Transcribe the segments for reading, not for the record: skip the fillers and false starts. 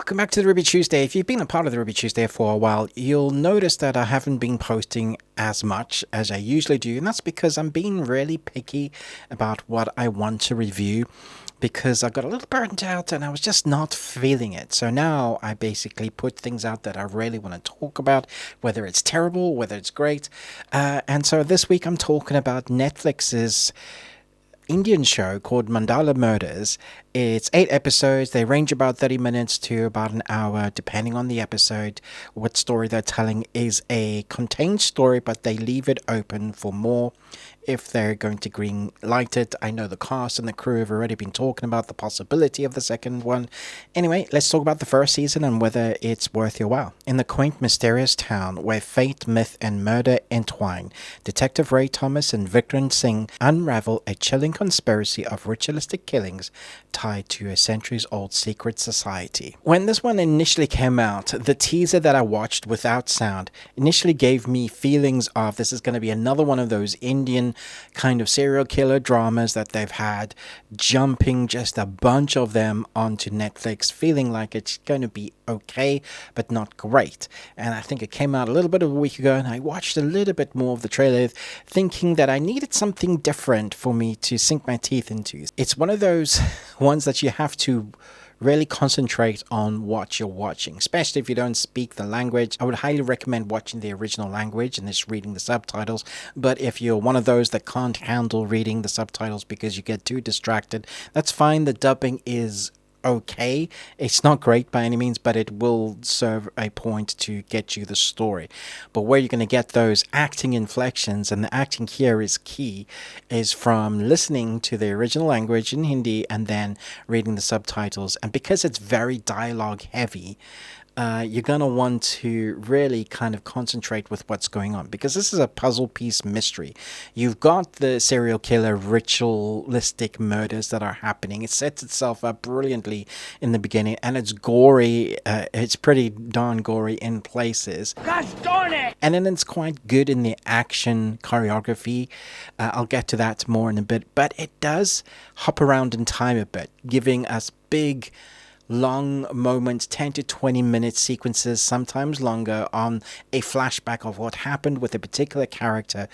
Welcome back to the Ruby Tuesday. If you've been a part of the Ruby Tuesday for a while, you'll notice that I haven't been posting as much as I usually do, and that's because I'm being really picky about what I want to review, because I got a little burnt out and I was just not feeling it. So now I basically put things out that I really want to talk about, whether it's terrible, whether it's great. And so this week I'm talking about Netflix's Indian show called Mandala Murders. It's 8 episodes. They range about 30 minutes to about an hour, depending on the episode. What story they're telling is a contained story, but they leave it open for more if they're going to green light it. I know the cast and the crew have already been talking about the possibility of the second one. Anyway, let's talk about the first season and whether it's worth your while. In the quaint, mysterious town where fate, myth, and murder entwine, Detective Ray Thomas and Vikram Singh unravel a chilling conspiracy of ritualistic killings tied to a centuries-old secret society. When this one initially came out, the teaser that I watched without sound initially gave me feelings of this is going to be another one of those Indian kind of serial killer dramas that they've had, jumping just a bunch of them onto Netflix, feeling like it's going to be okay, but not great. And I think it came out a little bit of a week ago, and I watched a little bit more of the trailer, thinking that I needed something different for me to sink my teeth into. It's one of those ones that you have to really concentrate on what you're watching, especially if you don't speak the language. I would highly recommend watching the original language and just reading the subtitles. But if you're one of those that can't handle reading the subtitles because you get too distracted, that's fine. The dubbing is okay. It's not great by any means, but it will serve a point to get you the story. But where you're going to get those acting inflections, and the acting here is key, is from listening to the original language in Hindi and then reading the subtitles. And because it's very dialogue heavy, you're going to want to really kind of concentrate with what's going on, because this is a puzzle piece mystery. You've got the serial killer ritualistic murders that are happening. It sets itself up brilliantly in the beginning, and it's gory. It's pretty darn gory in places. Gosh darn it! And then it's quite good in the action choreography. I'll get to that more in a bit, but it does hop around in time a bit, giving us big long moments, 10 to 20 minute sequences, sometimes longer, on a flashback of what happened with a particular character,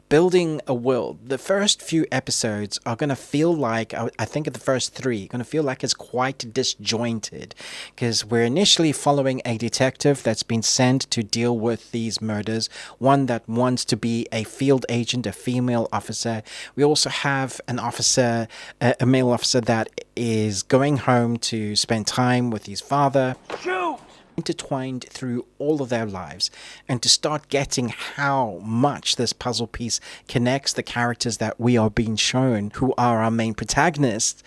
building a world. The first few episodes are going to feel like, I think the first 3, going to feel like it's quite disjointed, because we're initially following a detective that's been sent to deal with these murders, one that wants to be a field agent, a female officer. We also have an officer, a male officer that is going home to spend time with his father. Shoot! Intertwined through all of their lives, and to start getting how much this puzzle piece connects the characters that we are being shown, who are our main protagonists,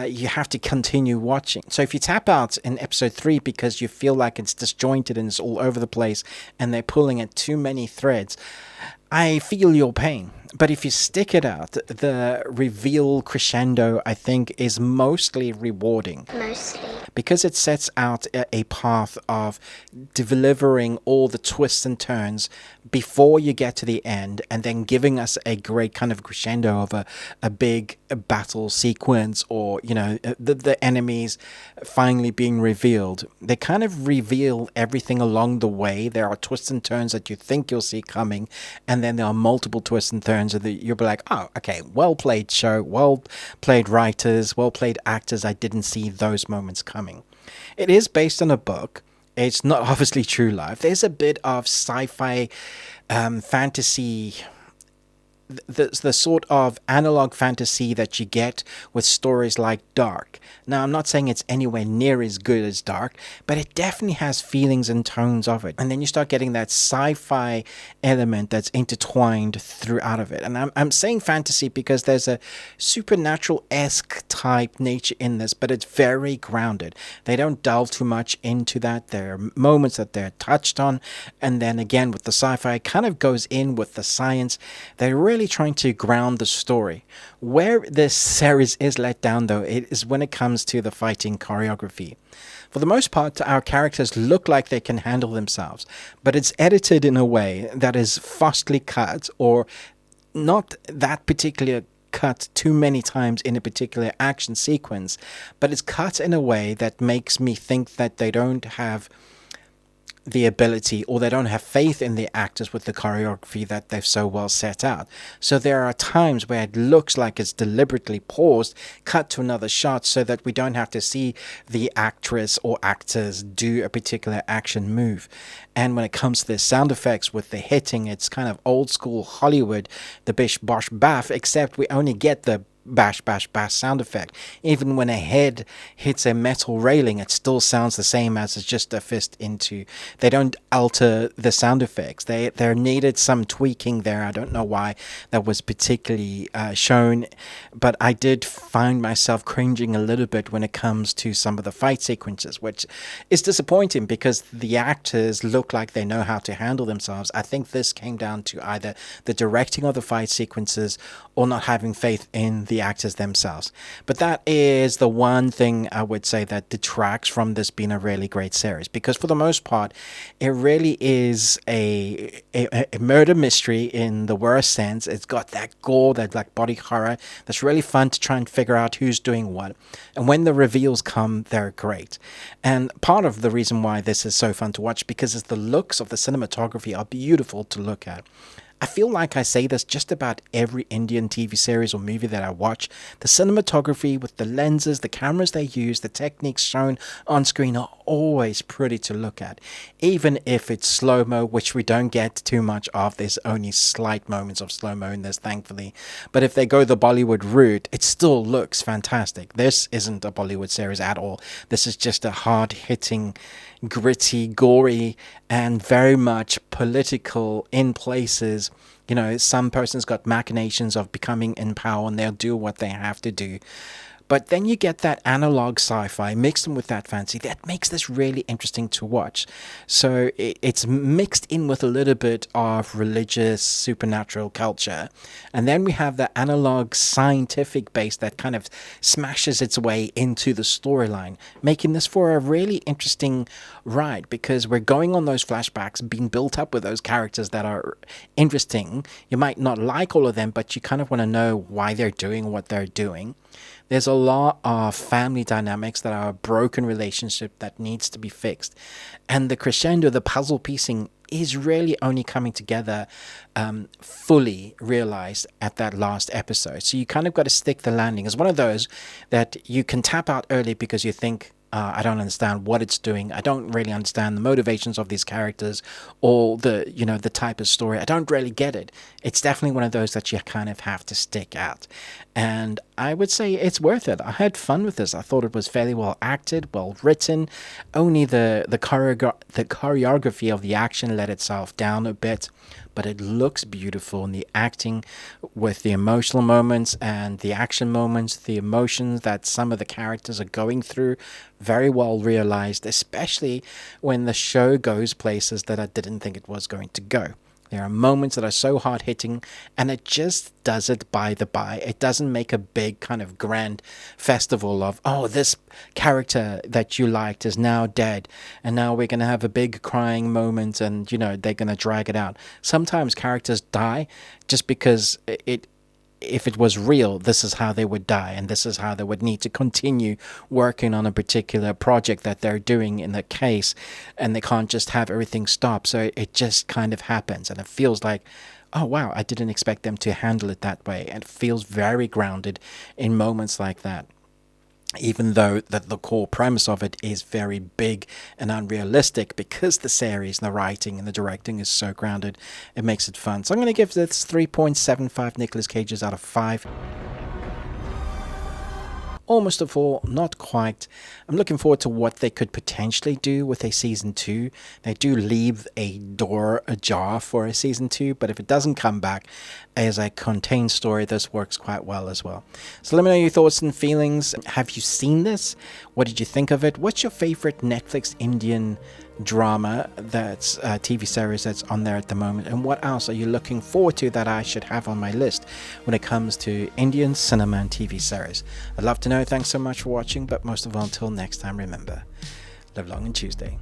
you have to continue watching. So if you tap out in episode 3 because you feel like it's disjointed and it's all over the place and they're pulling at too many threads, I feel your pain. But if you stick it out, the reveal crescendo, I think, is mostly rewarding. Mostly. Because it sets out a path of delivering all the twists and turns before you get to the end, and then giving us a great kind of crescendo of a big battle sequence, or, you know, the enemies finally being revealed. They kind of reveal everything along the way. There are twists and turns that you think you'll see coming, and then there are multiple twists and turns that you'll be like, oh, okay, well played show, well played writers, well played actors. I didn't see those moments coming. It is based on a book. It's not obviously true life. There's a bit of sci-fi fantasy, the sort of analog fantasy that you get with stories like Dark. Now, I'm not saying it's anywhere near as good as Dark, but it definitely has feelings and tones of it. And then you start getting that sci-fi element that's intertwined throughout of it. And I'm saying fantasy because there's a supernatural-esque type nature in this, but it's very grounded. They don't delve too much into that. There are moments that they're touched on, and then again with the sci-fi, it kind of goes in with the science. They're really trying to ground the story. Where this series is let down, though, it is when it comes to the fighting choreography. For the most part, our characters look like they can handle themselves, but it's edited in a way that is fastly cut, or not that particular cut too many times in a particular action sequence, but it's cut in a way that makes me think that they don't have the ability, or they don't have faith in the actors with the choreography that they've so well set out. So there are times where it looks like it's deliberately paused, cut to another shot, so that we don't have to see the actress or actors do a particular action move. And when it comes to the sound effects with the hitting, it's kind of old school Hollywood, the bish bosh baff, except we only get the bash bash bash sound effect. Even when a head hits a metal railing, it still sounds the same as it's just a fist into. They don't alter the sound effects. There needed some tweaking there. I don't know why that was particularly shown, but I did find myself cringing a little bit when it comes to some of the fight sequences, which is disappointing because the actors look like they know how to handle themselves. I think this came down to either the directing of the fight sequences or not having faith in the actors themselves. But that is the one thing I would say that detracts from this being a really great series, because for the most part, it really is a murder mystery in the worst sense. It's got that gore, that like body horror that's really fun to try and figure out who's doing what. And when the reveals come, they're great. And part of the reason why this is so fun to watch, because it's the looks of the cinematography are beautiful to look at. I feel like I say this just about every Indian TV series or movie that I watch. The cinematography with the lenses, the cameras they use, the techniques shown on screen are always pretty to look at. Even if it's slow-mo, which we don't get too much of. There's only slight moments of slow-mo in this, thankfully. But if they go the Bollywood route, it still looks fantastic. This isn't a Bollywood series at all. This is just a hard-hitting, gritty, gory, and very much political in places. You know, some person's got machinations of becoming in power and they'll do what they have to do. But then you get that analog sci-fi mixed in with that fantasy that makes this really interesting to watch. So it's mixed in with a little bit of religious, supernatural culture. And then we have the analog scientific base that kind of smashes its way into the storyline, making this for a really interesting ride, because we're going on those flashbacks, being built up with those characters that are interesting. You might not like all of them, but you kind of want to know why they're doing what they're doing. There's a lot of family dynamics that are a broken relationship that needs to be fixed. And the crescendo, the puzzle piecing, is really only coming together fully realized at that last episode. So you kind of got to stick the landing. It's one of those that you can tap out early because you think, I don't understand what it's doing. I don't really understand the motivations of these characters or the type of story. I don't really get it. It's definitely one of those that you kind of have to stick out. And I would say it's worth it. I had fun with this. I thought it was fairly well acted, well written. Only the choreography of the action let itself down a bit, but it looks beautiful. And the acting with the emotional moments and the action moments, the emotions that some of the characters are going through, very well realized, especially when the show goes places that I didn't think it was going to go. There are moments that are so hard-hitting, and it just does it by the by. It doesn't make a big kind of grand festival of, oh, this character that you liked is now dead, and now we're going to have a big crying moment, and, they're going to drag it out. Sometimes characters die just because if it was real, this is how they would die, and this is how they would need to continue working on a particular project that they're doing in the case, and they can't just have everything stop. So it just kind of happens, and it feels like, oh wow, I didn't expect them to handle it that way. And it feels very grounded in moments like that, even though the core premise of it is very big and unrealistic. Because the series, the writing and the directing is so grounded, it makes it fun. So I'm going to give this 3.75 Nicolas Cages out of 5. Almost a 4, not quite. I'm looking forward to what they could potentially do with a season 2. They do leave a door ajar for a season 2, but if it doesn't come back as a contained story, this works quite well as well. So let me know your thoughts and feelings. Have you seen this? What did you think of it? What's your favorite Netflix Indian drama that's a TV series that's on there at the moment, and what else are you looking forward to that I should have on my list when it comes to Indian cinema and TV series? I'd love to know. Thanks so much for watching, but most of all, until next time, remember, live long and Tuesday.